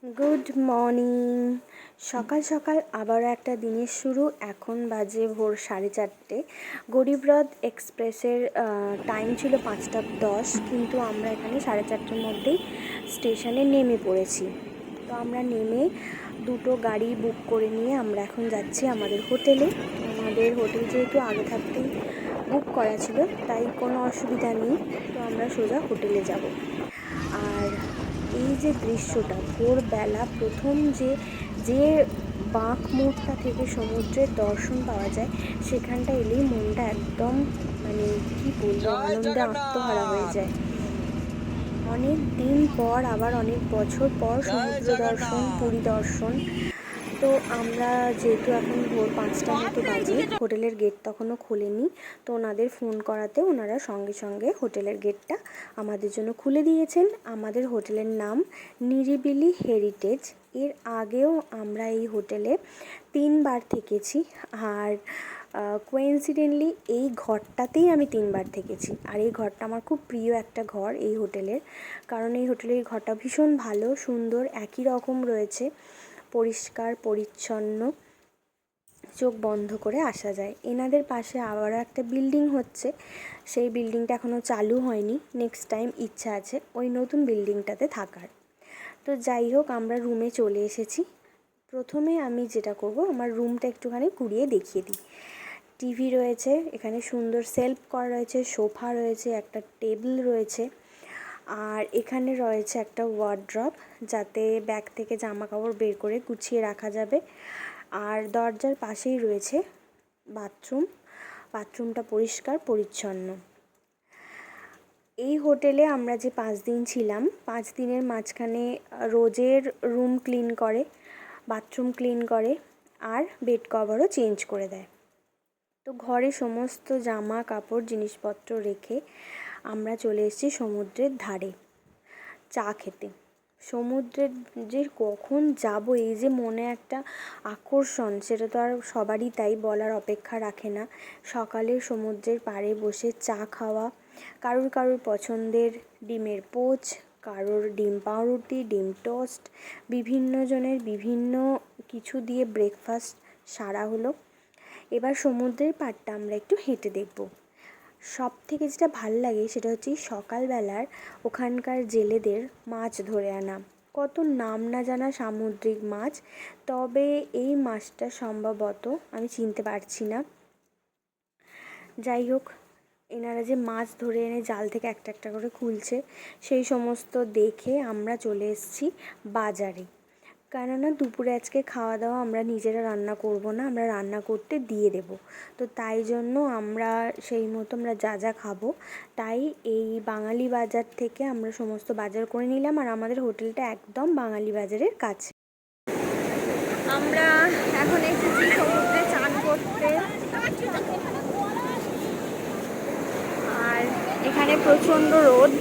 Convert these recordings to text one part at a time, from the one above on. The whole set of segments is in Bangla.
Good morning. সকাল সকাল আবারও একটা দিনের শুরু। এখন বাজে ভোর 4:30। গরিবরথ এক্সপ্রেসের টাইম ছিল 5:10, কিন্তু আমরা এখানে 4:30টার মধ্যেই স্টেশনে নেমে পড়েছি। তো আমরা নেমে দুটো গাড়ি বুক করে নিয়ে আমরা এখন যাচ্ছি আমাদের হোটেলে। আমাদের হোটেল যেহেতু আগে থাকতেই বুক করা ছিল, তাই কোনো অসুবিধা নেই। তো আমরা সোজা হোটেলে যাব। আর এই যে দৃশ্যটা, ভোরবেলা প্রথম যে বাঁক মুহূর্তটা থেকে সমুদ্রের দর্শন পাওয়া যায়, সেখানটা এলেই মনটা একদম কি বলবো, আনন্দে আত্মহারা হয়ে যায়। অনেক দিন পর, আবার অনেক বছর পর সমুদ্র দর্শন, পুরী দর্শন। তো আমরা যেহেতু এখন ভোর 5টা মতো বাজে, হোটেলের গেট তখনও খোলেনি। তো ওনাদের ফোন করাতে ওনারা সঙ্গে সঙ্গে হোটেলের গেটটা আমাদের জন্য খুলে দিয়েছেন। আমাদের হোটেলের নাম নিরিবিলি হেরিটেজ। এর আগেও আমরা এই হোটেলে 3বার থেকেছি, আর কোইন্সিডেন্টলি এই ঘরটাতেই আমি 3বার থেকেছি। আর এই ঘরটা আমার খুব প্রিয় একটা ঘর এই হোটেলের, কারণ এই হোটেলের ঘরটা ভীষণ ভালো, সুন্দর, একই রকম রয়েছে, পরিষ্কার পরিচ্ছন্ন, চোখ বন্ধ করে আসা যায়। এনাদের পাশে আবারও একটা বিল্ডিং হচ্ছে, সেই বিল্ডিংটা এখনও চালু হয়নি। নেক্সট টাইম ইচ্ছা আছে ওই নতুন বিল্ডিংটাতে থাকার। তো যাই হোক, আমরা রুমে চলে এসেছি। প্রথমে আমি যেটা করব, আমার রুমটা একটুখানি ঘুরিয়ে দেখিয়ে দিই। টিভি রয়েছে এখানে, সুন্দর সেলফ করা রয়েছে, সোফা রয়েছে, একটা টেবিল রয়েছে, আর এখানে রয়েছে একটা ওয়ার্ড্রপ, যাতে ব্যাগ থেকে জামা কাপড় বের করে গুছিয়ে রাখা যাবে। আর দরজার পাশেই রয়েছে বাথরুম। বাথরুমটা পরিষ্কার পরিচ্ছন্ন। এই হোটেলে আমরা যে 5 দিন ছিলাম, 5 দিনের মাঝখানে রোজের রুম ক্লিন করে, বাথরুম ক্লিন করে, আর বেড কভারও চেঞ্জ করে দেয়। তো ঘরে সমস্ত জামা কাপড় জিনিসপত্র রেখে আমরা চলে এসেছি সমুদ্রের ধারে চা খেতে। সমুদ্রের যে কখন যাব, এই যে মনে একটা আকর্ষণ, সেটা তো আর সবারই তাই, বলার অপেক্ষা রাখে না। সকালে সমুদ্রের পাড়ে বসে চা খাওয়া, কারুর কারুর পছন্দের ডিমের পোচ, কারোর ডিম পাউরুটি, ডিম টোস্ট, বিভিন্ন জনের বিভিন্ন কিছু দিয়ে ব্রেকফাস্ট সারা হলো। এবার সমুদ্রের পাড়টা আমরা একটু হেঁটে দেখব। সব থেকে যেটা ভাল লাগে সেটা হচ্ছে সকালবেলার ওখানকার জেলেদের মাছ ধরে আনা, কত নাম না জানা সামুদ্রিক মাছ, তবে এই মাছটা সম্ভবত আমি চিনতে পারছি না। যাই হোক, এনারা যে মাছ ধরে এনে জাল থেকে একটা একটা করে খুলছে, সেই সমস্ত দেখে আমরা চলে এসেছি বাজারে। কেননা দুপুরে আজকে খাওয়া দাওয়া আমরা নিজেরা রান্না করব না, আমরা রান্না করতে দিয়ে দেব। তো তাই জন্য আমরা সেই মতো আমরা যা যা খাবো, তাই এই বাঙালি বাজার থেকে আমরা সমস্ত বাজার করে নিলাম। আর আমাদের হোটেলটা একদম বাঙালি বাজারের কাছে। আমরা এখন এসেছি সমুদ্রে চান করতে, আর এখানে প্রচণ্ড রোদ।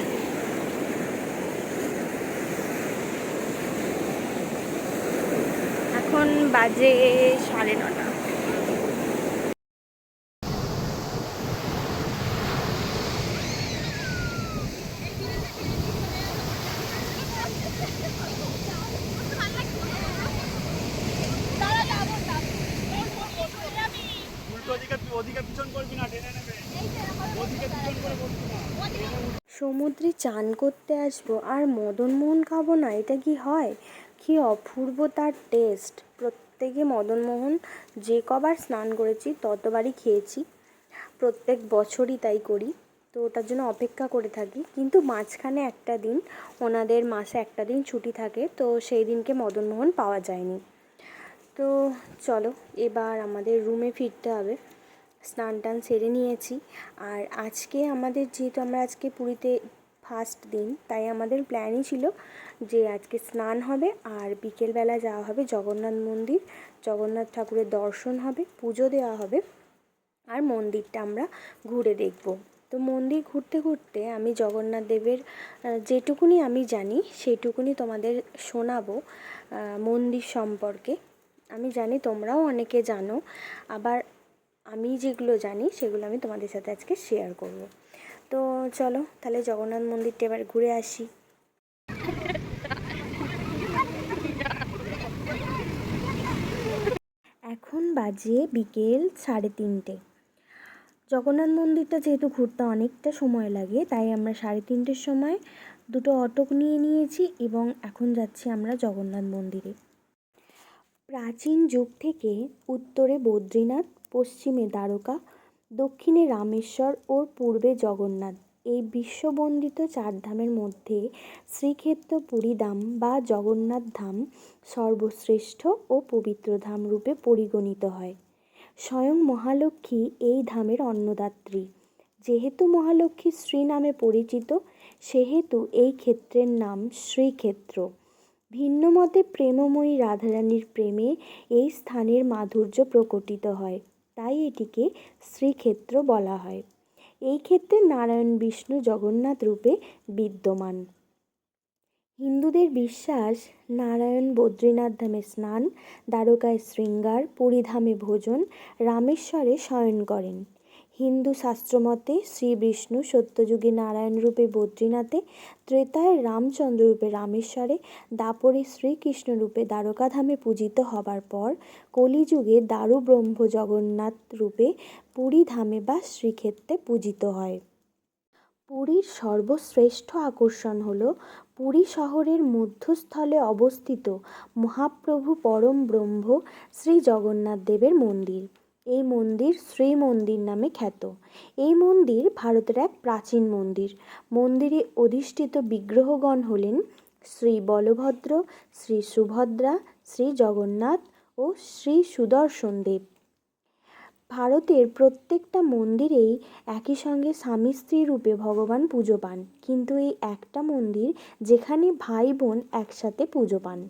এখন বাজে 9:30। সমুদ্রে চান করতে আসবো আর মদনমোহন খাবো না, এটা কি হয়? কি অপূর্ব তার টেস্ট! প্রত্যেকে মদনমোহন যে কবার স্নান করেছি ততবারই খেয়েছি, প্রত্যেক বছরই তাই করি। তো ওটার জন্য অপেক্ষা করে থাকি, কিন্তু মাঝখানে একটা দিন, ওনাদের মাসে একটা দিন ছুটি থাকে, তো সেই দিনকে মদনমোহন পাওয়া যায়নি। তো চলো এবার আমাদের রুমে ফিরতে হবে। স্নান টান সেরে নিয়েছি। আর আজকে আমাদের, যেহেতু আমরা আজকে পুরীতে ফার্স্ট দিন, তাই আমাদের প্ল্যানই ছিল যে আজকে স্নান হবে আর বিকেলবেলা যাওয়া হবে জগন্নাথ মন্দির, জগন্নাথ ঠাকুরের দর্শন হবে, পুজো দেওয়া হবে, আর মন্দিরটা আমরা ঘুরে দেখব। তো মন্দির ঘুরতে ঘুরতে আমি জগন্নাথ দেবের যেটুকুনি আমি জানি সেইটুকুনি তোমাদের শোনাবো মন্দির সম্পর্কে। আমি জানি তোমরাও অনেকে জানো, আবার আমি যেগুলো জানি সেগুলো আমি তোমাদের সাথে আজকে শেয়ার করব। তো চলো তাহলে জগন্নাথ মন্দিরটা এবার ঘুরে আসি। বাজে বিকেল 3:30। জগন্নাথ মন্দিরটা যেহেতু ঘুরতে অনেকটা সময় লাগে, তাই আমরা 3:30-র সময় দুটো অটো নিয়ে নিয়েছি এবং এখন যাচ্ছি আমরা জগন্নাথ মন্দিরে। প্রাচীন যুগ থেকে উত্তরে বদ্রীনাথ, পশ্চিমে দ্বারকা, দক্ষিণে রামেশ্বর ও পূর্বে জগন্নাথ, এই বিশ্ববন্দিত 4 ধামের মধ্যে শ্রীক্ষেত্র পুরীধাম বা জগন্নাথ ধাম সর্বশ্রেষ্ঠ ও পবিত্র ধাম রূপে পরিগণিত হয়। স্বয়ং মহালক্ষ্মী এই ধামের অন্নদাত্রী। যেহেতু মহালক্ষ্মী শ্রী নামে পরিচিত, সেহেতু এই ক্ষেত্রের নাম শ্রীক্ষেত্র। ভিন্ন মতে প্রেমময়ী রাধারানীর প্রেমে এই স্থানের মাধুর্য প্রকটিত হয়, তাই এটিকে শ্রীক্ষেত্র বলা হয়। এই ক্ষেত্রে নারায়ণ বিষ্ণু জগন্নাথ রূপে বিদ্যমান। হিন্দুদের বিশ্বাস, নারায়ণ বদ্রীনাথ ধামে স্নান, দ্বারকায় শৃঙ্গার, পুরীধামে ভোজন, রামেশ্বরে শয়ন করেন। হিন্দু শাস্ত্রমতে শ্রী বিষ্ণু সত্যযুগে নারায়ণ রূপে বদ্রীনাথে, ত্রেতায় রামচন্দ্র রূপে রামেশ্বরে, দাপরে শ্রীকৃষ্ণ রূপে দ্বারকাধামে পূজিত হবার পর কলিযুগে দারু ব্রহ্ম জগন্নাথ রূপে পুরীধামে বা শ্রীক্ষেত্রে পূজিত হয়। পুরীর সর্বশ্রেষ্ঠ আকর্ষণ হল পুরী শহরের মধ্যস্থলে অবস্থিত মহাপ্রভু পরম ব্রহ্ম শ্রী জগন্নাথ দেবের মন্দির। এই মন্দির শ্রী মন্দির নামে খ্যাত। এই মন্দির ভারতের এক প্রাচীন মন্দির। মন্দিরে অধিষ্ঠিত বিগ্রহগণ হলেন শ্রী বলভদ্র, শ্রী সুভদ্রা, শ্রী জগন্নাথ ও শ্রী সুদর্শন দেব। ভারতের প্রত্যেকটা মন্দিরেই একই সঙ্গে স্বামী স্ত্রী রূপে ভগবান পুজো পান, কিন্তু এই একটা মন্দির যেখানে ভাই বোন একসাথে পুজো পান।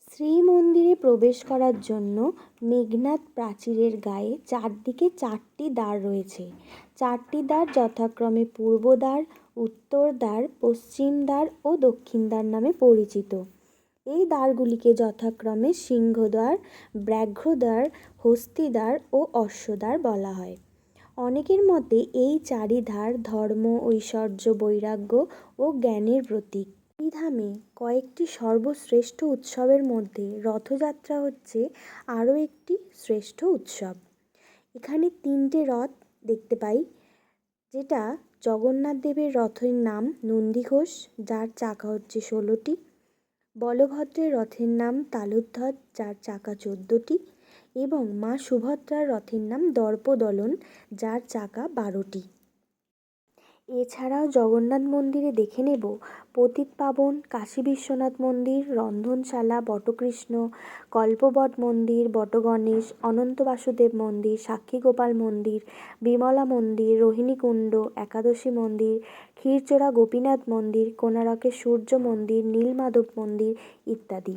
শ্রী মন্দিরে প্রবেশ করার জন্য মেঘনাদ প্রাচীরের গায়ে চারদিকে 4টি দ্বার রয়েছে। 4টি দ্বার যথাক্রমে পূর্ব দ্বার, উত্তর দ্বার, পশ্চিম দ্বার ও দক্ষিণ দ্বার নামে পরিচিত। এই দ্বারগুলিকে যথাক্রমে সিংহদ্বার, ব্যাঘ্রদ্বার, হস্তিদ্বার ও অশ্বদ্বার বলা হয়। অনেকের মতে এই 4ই দ্বার ধর্ম, ঐশ্বর্য, বৈরাগ্য ও জ্ঞানের প্রতীক। এই ধামে কয়েকটি সর্বশ্রেষ্ঠ উৎসবের মধ্যে রথযাত্রা হচ্ছে আরও একটি শ্রেষ্ঠ উৎসব। এখানে 3টে রথ দেখতে পাই, যেটা জগন্নাথ দেবের রথের নাম নন্দীঘোষ, যার চাকা হচ্ছে 16টি। বলভদ্রের রথের নাম তালোধ্বজ, যার চাকা 14টি, এবং মা সুভদ্রার রথের নাম দর্পদলন, যার চাকা 12টি। এছাড়াও জগন্নাথ মন্দিরে দেখে নেব পতিতপাবন, কাশী বিশ্বনাথ মন্দির, রন্ধনশালা, বটকৃষ্ণ, কল্পবট মন্দির, বটগণেশ, অনন্ত বাসুদেব মন্দির, সাক্ষীগোপাল মন্দির, বিমলা মন্দির, রোহিণীকুণ্ড, একাদশী মন্দির, ক্ষীরচোরা গোপীনাথ মন্দির, কোণারকের সূর্য মন্দির, নীলমাধব মন্দির ইত্যাদি।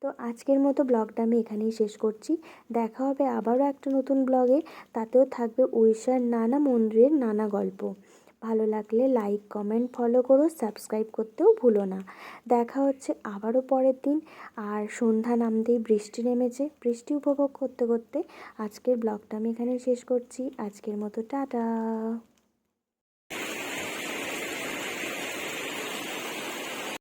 তো আজকের মতো ব্লগটা আমি এখানেই শেষ করছি। দেখা হবে আবারও একটা নতুন ব্লগে। তাতেও থাকবে উড়িষ্যার নানা মন্দিরের নানা গল্প। ভালো লাগলে লাইক, কমেন্ট, ফলো করো, সাবস্ক্রাইব করতেও ভুলো না। দেখা হচ্ছে আবারও পরের দিন। আর সন্ধ্যা নামতেই বৃষ্টি নেমেছে। বৃষ্টি উপভোগ করতে করতে আজকের ব্লগটা আমি এখানেই শেষ করছি। আজকের মতো টাটা।